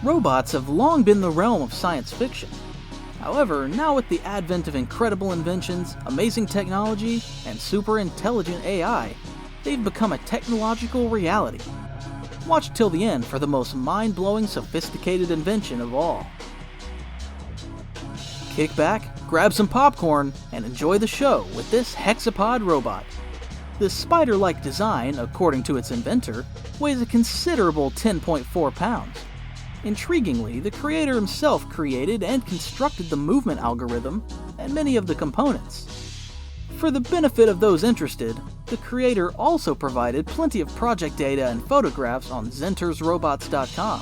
Robots have long been the realm of science fiction. However, now with the advent of incredible inventions, amazing technology, and super intelligent AI, they've become a technological reality. Watch till the end for the most mind-blowing, sophisticated invention of all. Kick back, grab some popcorn, and enjoy the show with this hexapod robot. This spider-like design, according to its inventor, weighs a considerable 10.4 pounds. Intriguingly, the creator himself created and constructed the movement algorithm and many of the components. For the benefit of those interested, the creator also provided plenty of project data and photographs on zentersrobots.com.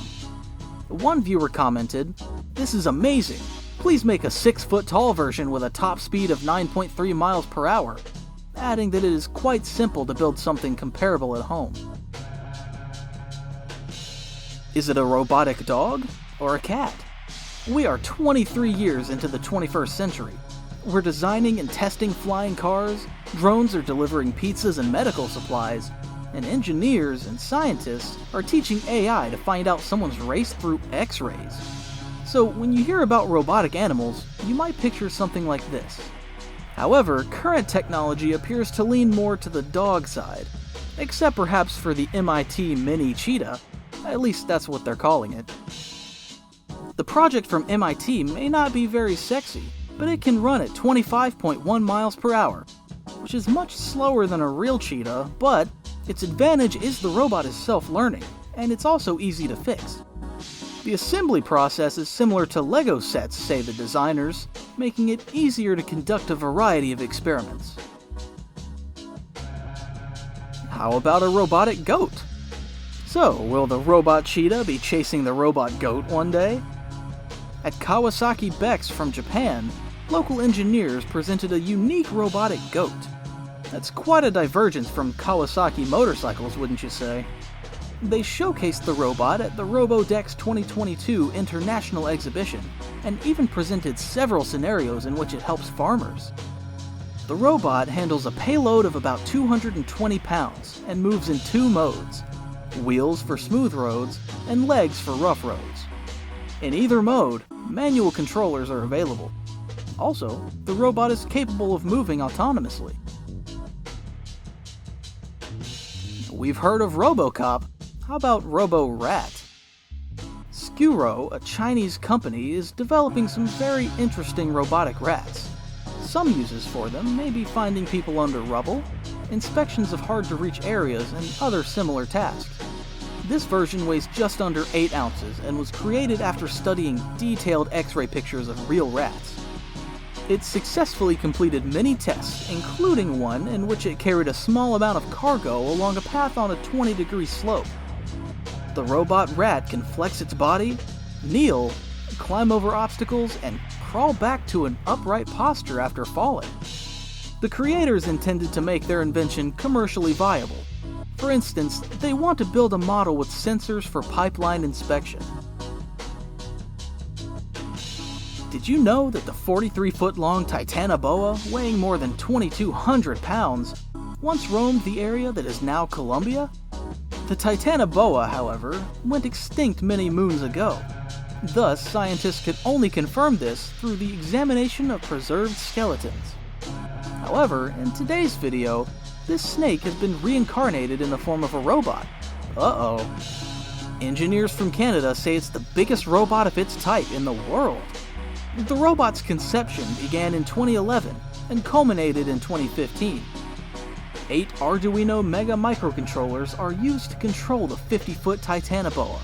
One viewer commented, "This is amazing. Please make a 6-foot-tall version with a top speed of 9.3 miles per hour," adding that it is quite simple to build something comparable at home. Is it a robotic dog or a cat? We are 23 years into the 21st century. We're designing and testing flying cars, drones are delivering pizzas and medical supplies, and engineers and scientists are teaching AI to find out someone's raced through X-rays. So when you hear about robotic animals, you might picture something like this. However, current technology appears to lean more to the dog side, except perhaps for the MIT Mini Cheetah. At least that's what they're calling it. The project from MIT may not be very sexy, but it can run at 25.1 miles per hour, which is much slower than a real cheetah, but its advantage is the robot is self-learning, and it's also easy to fix. The assembly process is similar to Lego sets, say the designers, making it easier to conduct a variety of experiments. How about a robotic goat? So, will the robot cheetah be chasing the robot goat one day? At Kawasaki Bex from Japan, local engineers presented a unique robotic goat. That's quite a divergence from Kawasaki motorcycles, wouldn't you say? They showcased the robot at the RoboDex 2022 International Exhibition, and even presented several scenarios in which it helps farmers. The robot handles a payload of about 220 pounds and moves in 2 modes: wheels for smooth roads and legs for rough roads. In either mode, manual controllers are available. Also, the robot is capable of moving autonomously. We've heard of RoboCop. How about Rat SQuRo, a Chinese company, is developing some very interesting robotic rats. Some uses for them may be finding people under rubble, inspections of hard-to-reach areas, and other similar tasks. This version weighs just under 8 ounces and was created after studying detailed X-ray pictures of real rats. It successfully completed many tests, including one in which it carried a small amount of cargo along a path on a 20-degree slope. The robot rat can flex its body, kneel, climb over obstacles, and crawl back to an upright posture after falling. The creators intended to make their invention commercially viable. For instance, they want to build a model with sensors for pipeline inspection. Did you know that the 43-foot-long Titanoboa, weighing more than 2,200 pounds, once roamed the area that is now Colombia? The Titanoboa, however, went extinct many moons ago. Thus, scientists could only confirm this through the examination of preserved skeletons. However, in today's video, this snake has been reincarnated in the form of a robot. Uh-oh. Engineers from Canada say it's the biggest robot of its type in the world. The robot's conception began in 2011 and culminated in 2015. 8 Arduino Mega microcontrollers are used to control the 50-foot Titanoboa.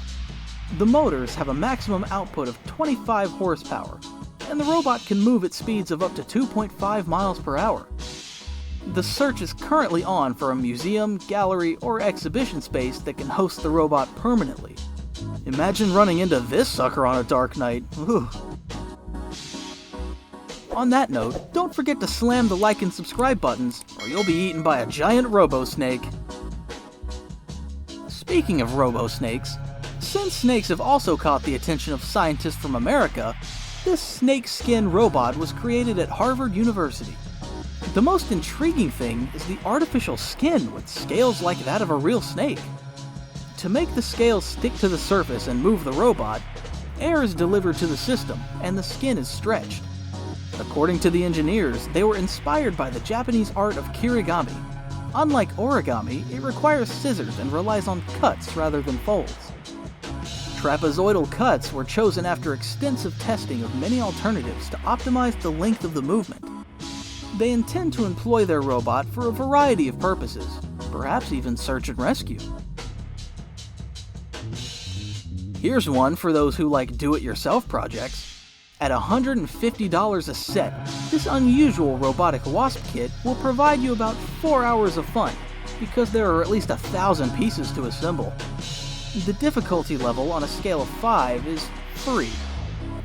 The motors have a maximum output of 25 horsepower, and the robot can move at speeds of up to 2.5 miles per hour. The search is currently on for a museum, gallery, or exhibition space that can host the robot permanently. Imagine running into this sucker on a dark night. Ooh. On that note, don't forget to slam the like and subscribe buttons, or you'll be eaten by a giant robo-snake. Speaking of robo-snakes, since snakes have also caught the attention of scientists from America, this Snakeskin robot was created at Harvard University. The most intriguing thing is the artificial skin with scales like that of a real snake. To make the scales stick to the surface and move the robot, air is delivered to the system and the skin is stretched. According to the engineers, they were inspired by the Japanese art of kirigami. Unlike origami, it requires scissors and relies on cuts rather than folds. Trapezoidal cuts were chosen after extensive testing of many alternatives to optimize the length of the movement. They intend to employ their robot for a variety of purposes, perhaps even search and rescue. Here's one for those who like do-it-yourself projects. At $150 a set, this unusual robotic wasp kit will provide you about 4 hours of fun, because there are at least 1,000 pieces to assemble. The difficulty level on a scale of 5 is 3.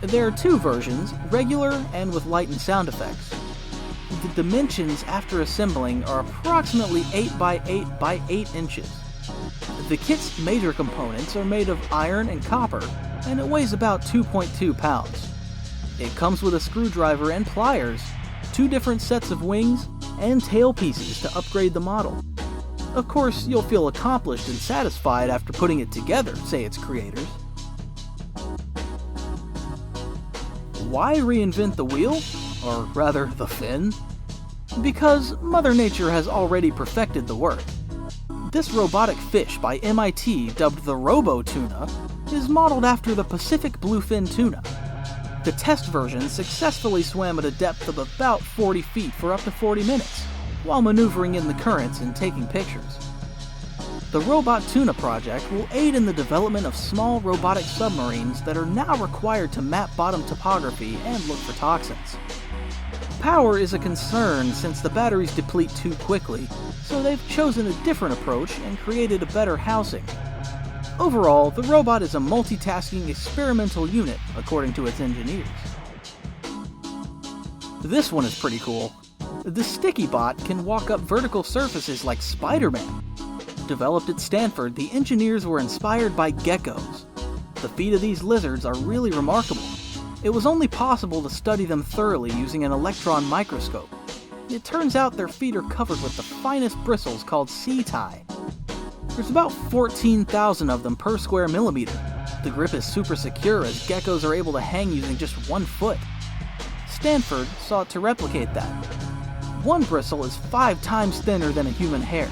There are 2 versions, regular and with light and sound effects. The dimensions after assembling are approximately 8 by 8 by 8 inches. The kit's major components are made of iron and copper, and it weighs about 2.2 pounds. It comes with a screwdriver and pliers, 2 different sets of wings, and tail pieces to upgrade the model. Of course, you'll feel accomplished and satisfied after putting it together, say its creators. Why reinvent the wheel? Or rather, the fin? Because Mother Nature has already perfected the work. This robotic fish by MIT, dubbed the RoboTuna, is modeled after the Pacific bluefin tuna. The test version successfully swam at a depth of about 40 feet for up to 40 minutes, while maneuvering in the currents and taking pictures. The RoboTuna project will aid in the development of small robotic submarines that are now required to map bottom topography and look for toxins. Power is a concern since the batteries deplete too quickly, so they've chosen a different approach and created a better housing. Overall, the robot is a multitasking experimental unit, according to its engineers. This one is pretty cool. The Stickybot can walk up vertical surfaces like Spider-Man. Developed at Stanford, the engineers were inspired by geckos. The feet of these lizards are really remarkable. It was only possible to study them thoroughly using an electron microscope. It turns out their feet are covered with the finest bristles called sea-tie. There's about 14,000 of them per square millimeter. The grip is super secure as geckos are able to hang using just 1 foot. Stanford sought to replicate that. One bristle is 5 times thinner than a human hair.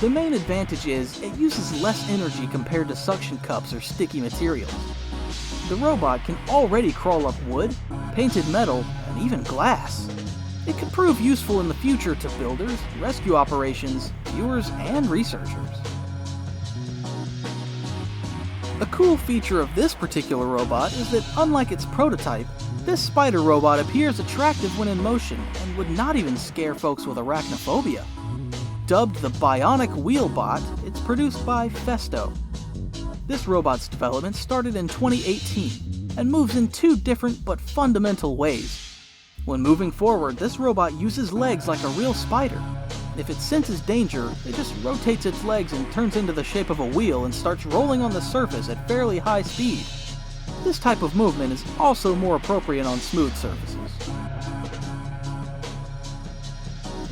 The main advantage is it uses less energy compared to suction cups or sticky materials. The robot can already crawl up wood, painted metal, and even glass. It could prove useful in the future to builders, rescue operations, viewers, and researchers. A cool feature of this particular robot is that, unlike its prototype, this spider robot appears attractive when in motion and would not even scare folks with arachnophobia. Dubbed the Bionic Wheel Bot, it's produced by Festo. This robot's development started in 2018 and moves in 2 different but fundamental ways. When moving forward, this robot uses legs like a real spider. If it senses danger, it just rotates its legs and turns into the shape of a wheel and starts rolling on the surface at fairly high speed. This type of movement is also more appropriate on smooth surfaces.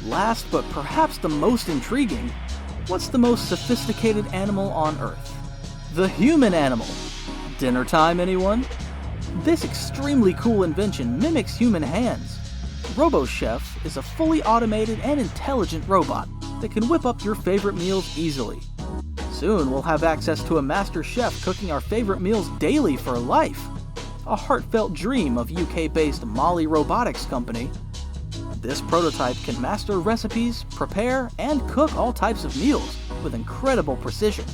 Last, but perhaps the most intriguing, what's the most sophisticated animal on Earth? The human animal. Dinner time, anyone? This extremely cool invention mimics human hands. RoboChef is a fully automated and intelligent robot that can whip up your favorite meals easily. Soon we'll have access to a master chef cooking our favorite meals daily for life. A heartfelt dream of UK-based Molly Robotics Company. This prototype can master recipes, prepare, and cook all types of meals with incredible precision.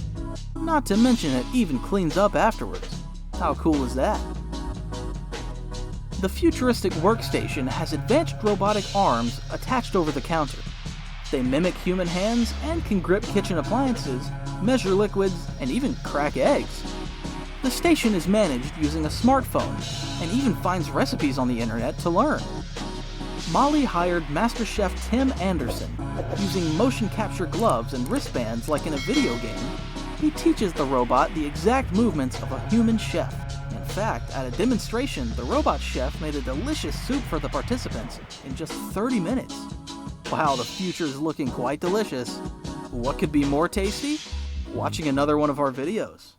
Not to mention it even cleans up afterwards. How cool is that? The futuristic workstation has advanced robotic arms attached over the counter. They mimic human hands and can grip kitchen appliances, measure liquids, and even crack eggs. The station is managed using a smartphone and even finds recipes on the internet to learn. Molly hired Master Chef Tim Anderson. Using motion capture gloves and wristbands like in a video game, he teaches the robot the exact movements of a human chef. In fact, at a demonstration, the robot chef made a delicious soup for the participants in just 30 minutes. Wow, the future is looking quite delicious. What could be more tasty? watching another one of our videos.